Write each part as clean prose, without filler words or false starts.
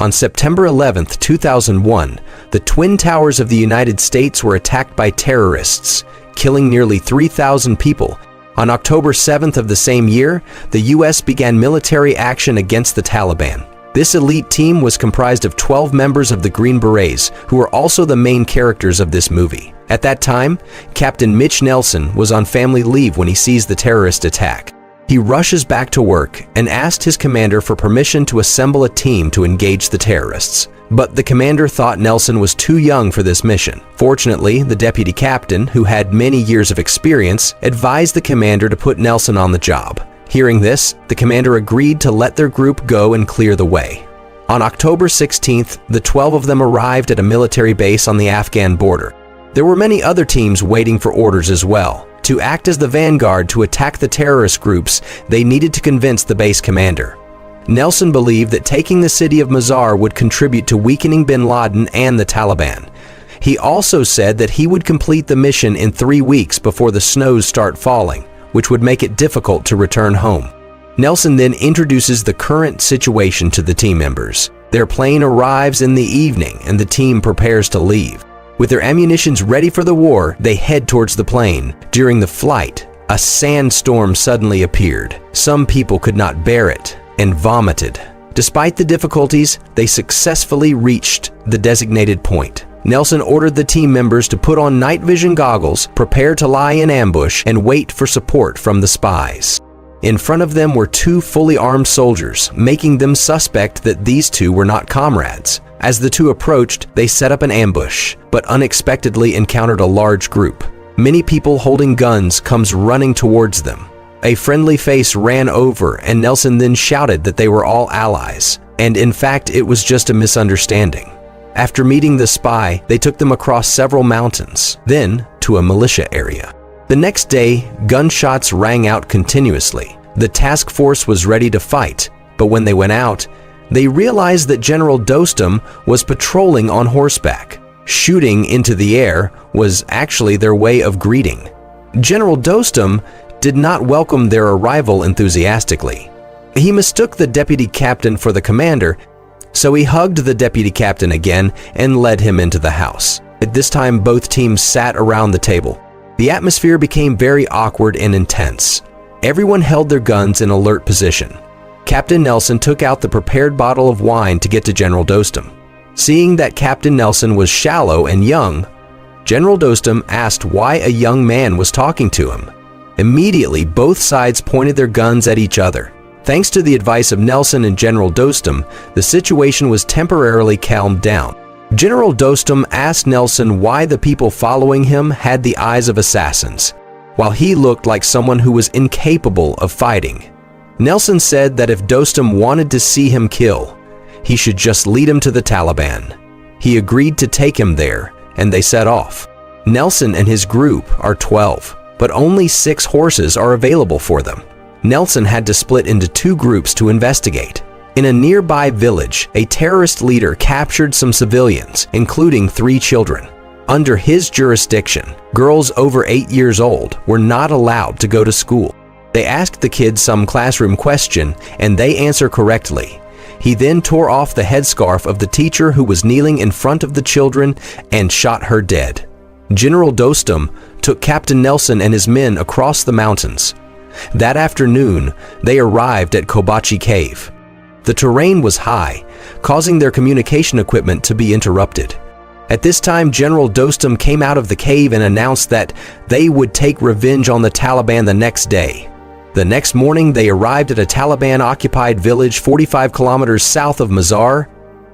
On September 11, 2001, the Twin Towers of the United States were attacked by terrorists, killing nearly 3,000 people. On October 7th of the same year, the U.S. began military action against the Taliban. This elite team was comprised of 12 members of the Green Berets, who were also the main characters of this movie. At that time, Captain Mitch Nelson was on family leave when he sees the terrorist attack. He rushes back to work and asked his commander for permission to assemble a team to engage the terrorists. But the commander thought Nelson was too young for this mission. Fortunately, the deputy captain, who had many years of experience, advised the commander to put Nelson on the job. Hearing this, the commander agreed to let their group go and clear the way. On October 16th, the 12 of them arrived at a military base on the Afghan border. There were many other teams waiting for orders as well. To act as the vanguard to attack the terrorist groups, they needed to convince the base commander. Nelson believed that taking the city of Mazar would contribute to weakening bin Laden and the Taliban. He also said that he would complete the mission in 3 weeks before the snows start falling, which would make it difficult to return home. Nelson then introduces the current situation to the team members. Their plane arrives in the evening and the team prepares to leave. With their ammunitions ready for the war, they head towards the plane. During the flight, a sandstorm suddenly appeared. Some people could not bear it and vomited. Despite the difficulties, they successfully reached the designated point. Nelson ordered the team members to put on night vision goggles, prepare to lie in ambush, and wait for support from the spies. In front of them were 2 fully armed soldiers, making them suspect that these 2 were not comrades. As the 2 approached, they set up an ambush, but unexpectedly encountered a large group. Many people holding guns comes running towards them. A friendly face ran over, and Nelson then shouted that they were all allies, and in fact it was just a misunderstanding. After meeting the spy, they took them across several mountains, then to a militia area. The next day, gunshots rang out continuously. The task force was ready to fight, but when they went out, they realized that General Dostum was patrolling on horseback. Shooting into the air was actually their way of greeting. General Dostum did not welcome their arrival enthusiastically. He mistook the deputy captain for the commander, so he hugged the deputy captain again and led him into the house. At this time, both teams sat around the table. The atmosphere became very awkward and intense. Everyone held their guns in alert position. Captain Nelson took out the prepared bottle of wine to get to General Dostum. Seeing that Captain Nelson was shallow and young, General Dostum asked why a young man was talking to him. Immediately, both sides pointed their guns at each other. Thanks to the advice of Nelson and General Dostum, the situation was temporarily calmed down. General Dostum asked Nelson why the people following him had the eyes of assassins, while he looked like someone who was incapable of fighting. Nelson said that if Dostum wanted to see him kill, he should just lead him to the Taliban. He agreed to take him there, and they set off. Nelson and his group are 12, but only 6 horses are available for them. Nelson had to split into 2 groups to investigate. In a nearby village, a terrorist leader captured some civilians, including 3 children. Under his jurisdiction, girls over 8 years old were not allowed to go to school. They asked the kids some classroom question, and they answer correctly. He then tore off the headscarf of the teacher who was kneeling in front of the children and shot her dead. General Dostum took Captain Nelson and his men across the mountains. That afternoon, they arrived at Kobachi Cave. The terrain was high, causing their communication equipment to be interrupted. At this time, General Dostum came out of the cave and announced that they would take revenge on the Taliban the next day. The next morning, they arrived at a Taliban-occupied village 45 kilometers south of Mazar.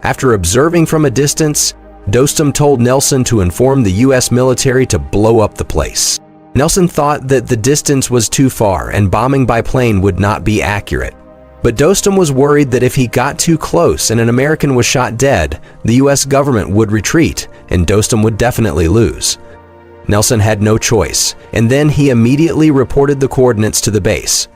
After observing from a distance, Dostum told Nelson to inform the U.S. military to blow up the place. Nelson thought that the distance was too far and bombing by plane would not be accurate. But Dostum was worried that if he got too close and an American was shot dead, the U.S. government would retreat and Dostum would definitely lose. Nelson had no choice, and then he immediately reported the coordinates to the base.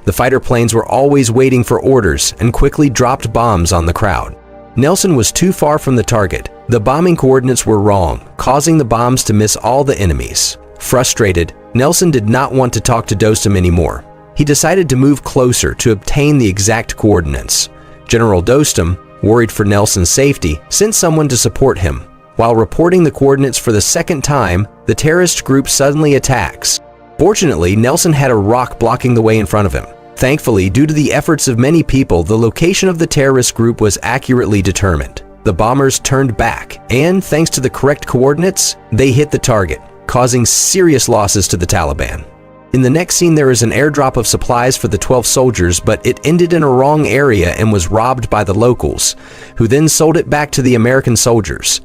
The fighter planes were always waiting for orders and quickly dropped bombs on the crowd. Nelson was too far from the target. The bombing coordinates were wrong, causing the bombs to miss all the enemies. Frustrated, Nelson did not want to talk to Dostum anymore. He decided to move closer to obtain the exact coordinates. General Dostum worried for Nelson's safety, sent someone to support him. While reporting the coordinates for the second time, the terrorist group suddenly attacks. Fortunately, Nelson had a rock blocking the way in front of him. Thankfully, due to the efforts of many people, the location of the terrorist group was accurately determined. The bombers turned back, and thanks to the correct coordinates, they hit the target, causing serious losses to the Taliban. In the next scene, there is an airdrop of supplies for the 12 soldiers, but it ended in a wrong area and was robbed by the locals, who then sold it back to the American soldiers.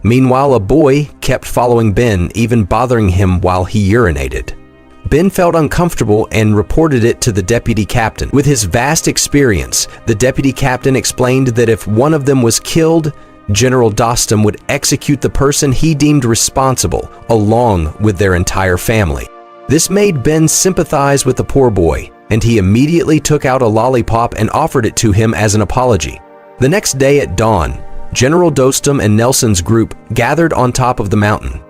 Meanwhile, a boy kept following Ben, even bothering him while he urinated. Ben felt uncomfortable and reported it to the deputy captain. With his vast experience, the deputy captain explained that if one of them was killed, General Dostum would execute the person he deemed responsible, along with their entire family. This made Ben sympathize with the poor boy, and he immediately took out a lollipop and offered it to him as an apology. The next day at dawn, General Dostum and Nelson's group gathered on top of the mountain.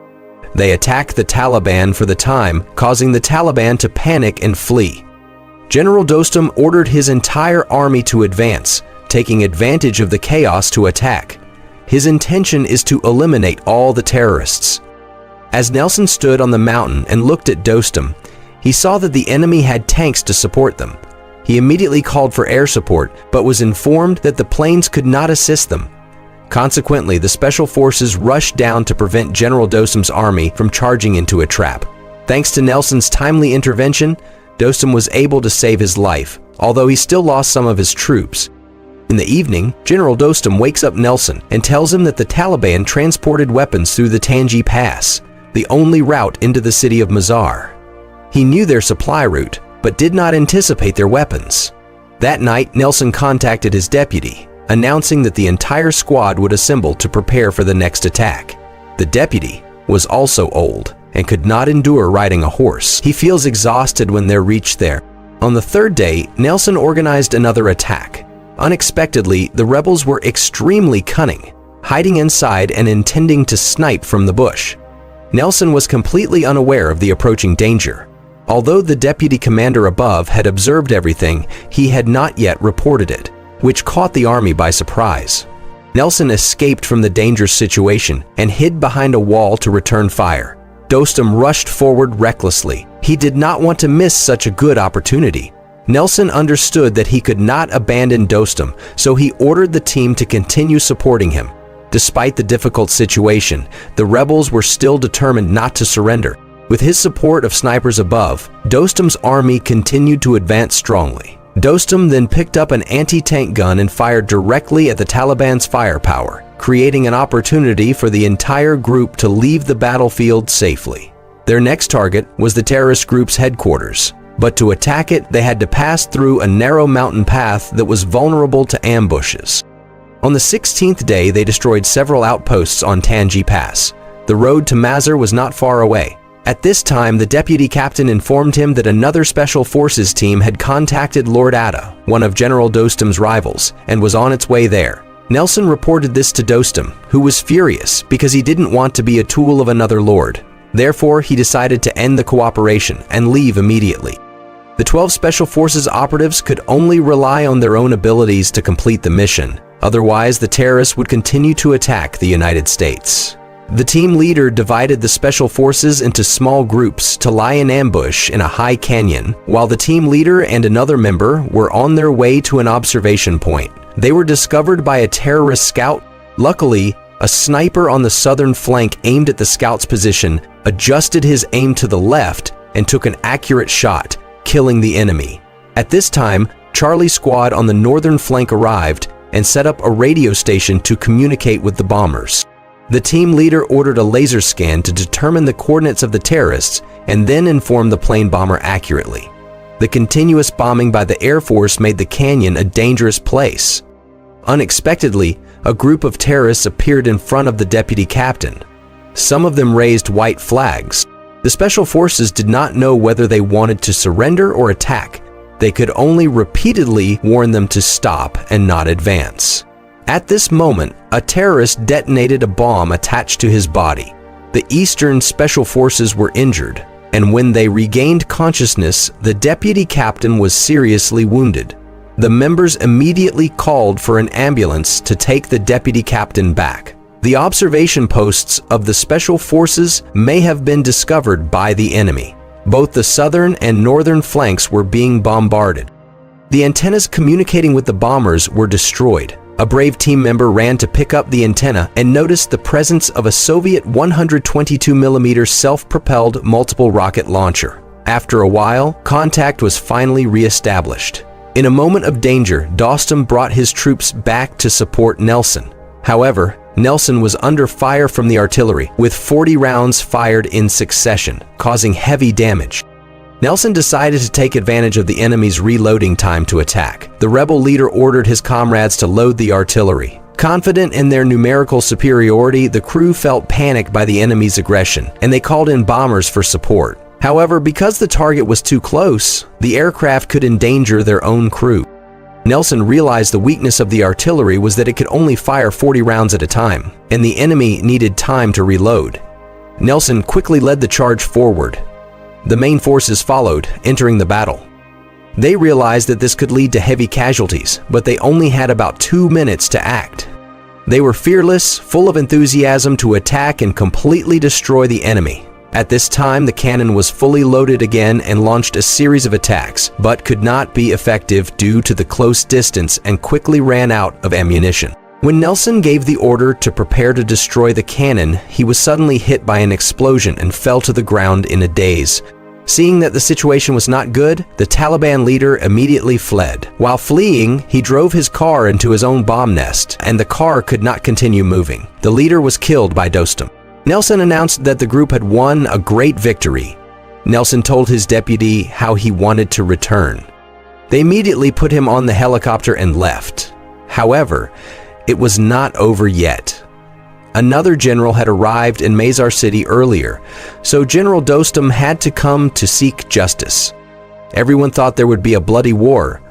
They attacked the Taliban for the time, causing the Taliban to panic and flee. General Dostum ordered his entire army to advance, taking advantage of the chaos to attack. His intention is to eliminate all the terrorists. As Nelson stood on the mountain and looked at Dostum, he saw that the enemy had tanks to support them. He immediately called for air support, but was informed that the planes could not assist them. Consequently, the special forces rushed down to prevent General Dostum's army from charging into a trap. Thanks to Nelson's timely intervention, Dostum was able to save his life, although he still lost some of his troops. In the evening, General Dostum wakes up Nelson and tells him that the Taliban transported weapons through the Tangi Pass, the only route into the city of Mazar. He knew their supply route, but did not anticipate their weapons. That night, Nelson contacted his deputy, announcing that the entire squad would assemble to prepare for the next attack. The deputy was also old and could not endure riding a horse. He feels exhausted when they reach there. On the third day, Nelson organized another attack. Unexpectedly, the rebels were extremely cunning, hiding inside and intending to snipe from the bush. Nelson was completely unaware of the approaching danger. Although the deputy commander above had observed everything, he had not yet reported it, which caught the army by surprise. Nelson escaped from the dangerous situation and hid behind a wall to return fire. Dostum rushed forward recklessly. He did not want to miss such a good opportunity. Nelson understood that he could not abandon Dostum, so he ordered the team to continue supporting him. Despite the difficult situation, the rebels were still determined not to surrender. With his support of snipers above, Dostum's army continued to advance strongly. Dostum then picked up an anti-tank gun and fired directly at the Taliban's firepower, creating an opportunity for the entire group to leave the battlefield safely. Their next target was the terrorist group's headquarters, but to attack it, they had to pass through a narrow mountain path that was vulnerable to ambushes. On the 16th day, they destroyed several outposts on Tangi Pass. The road to Mazar was not far away. At this time, the deputy captain informed him that another special forces team had contacted Lord Atta, one of General Dostum's rivals, and was on its way there. Nelson reported this to Dostum, who was furious because he didn't want to be a tool of another lord. Therefore, he decided to end the cooperation and leave immediately. The 12 special forces operatives could only rely on their own abilities to complete the mission. Otherwise, the terrorists would continue to attack the United States. The team leader divided the special forces into small groups to lie in ambush in a high canyon, while the team leader and another member were on their way to an observation point. They were discovered by a terrorist scout. Luckily, a sniper on the southern flank aimed at the scout's position, adjusted his aim to the left, and took an accurate shot, killing the enemy. At this time, Charlie Squad on the northern flank arrived and set up a radio station to communicate with the bombers. The team leader ordered a laser scan to determine the coordinates of the terrorists and then informed the plane bomber accurately. The continuous bombing by the Air Force made the canyon a dangerous place. Unexpectedly, a group of terrorists appeared in front of the deputy captain. Some of them raised white flags. The special forces did not know whether they wanted to surrender or attack. They could only repeatedly warn them to stop and not advance. At this moment, a terrorist detonated a bomb attached to his body. The Eastern Special Forces were injured, and when they regained consciousness, the deputy captain was seriously wounded. The members immediately called for an ambulance to take the deputy captain back. The observation posts of the special forces may have been discovered by the enemy. Both the southern and northern flanks were being bombarded. The antennas communicating with the bombers were destroyed. A brave team member ran to pick up the antenna and noticed the presence of a Soviet 122mm self-propelled multiple rocket launcher. After a while, contact was finally re-established. In a moment of danger, Dostum brought his troops back to support Nelson. However, Nelson was under fire from the artillery, with 40 rounds fired in succession, causing heavy damage. Nelson decided to take advantage of the enemy's reloading time to attack. The rebel leader ordered his comrades to load the artillery. Confident in their numerical superiority, the crew felt panicked by the enemy's aggression, and they called in bombers for support. However, because the target was too close, the aircraft could endanger their own crew. Nelson realized the weakness of the artillery was that it could only fire 40 rounds at a time, and the enemy needed time to reload. Nelson quickly led the charge forward. The main forces followed, entering the battle. They realized that this could lead to heavy casualties, but they only had about 2 minutes to act. They were fearless, full of enthusiasm to attack and completely destroy the enemy. At this time, the cannon was fully loaded again and launched a series of attacks, but could not be effective due to the close distance and quickly ran out of ammunition. When Nelson gave the order to prepare to destroy the cannon, he was suddenly hit by an explosion and fell to the ground in a daze. Seeing that the situation was not good, the Taliban leader immediately fled. While fleeing, he drove his car into his own bomb nest, and the car could not continue moving. The leader was killed by Dostum. Nelson announced that the group had won a great victory. Nelson told his deputy how he wanted to return. They immediately put him on the helicopter and left. However, it was not over yet. Another general had arrived in Mazar City earlier, so General Dostum had to come to seek justice. Everyone thought there would be a bloody war,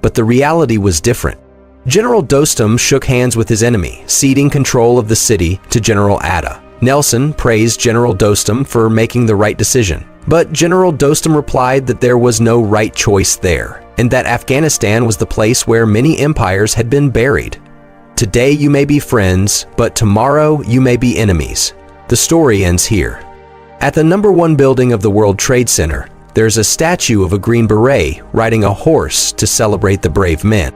but the reality was different. General Dostum shook hands with his enemy, ceding control of the city to General Atta. Nelson praised General Dostum for making the right decision, but General Dostum replied that there was no right choice there, and that Afghanistan was the place where many empires had been buried. Today you may be friends, but tomorrow you may be enemies. The story ends here. At the #1 building of the World Trade Center, there's a statue of a Green Beret riding a horse to celebrate the brave men.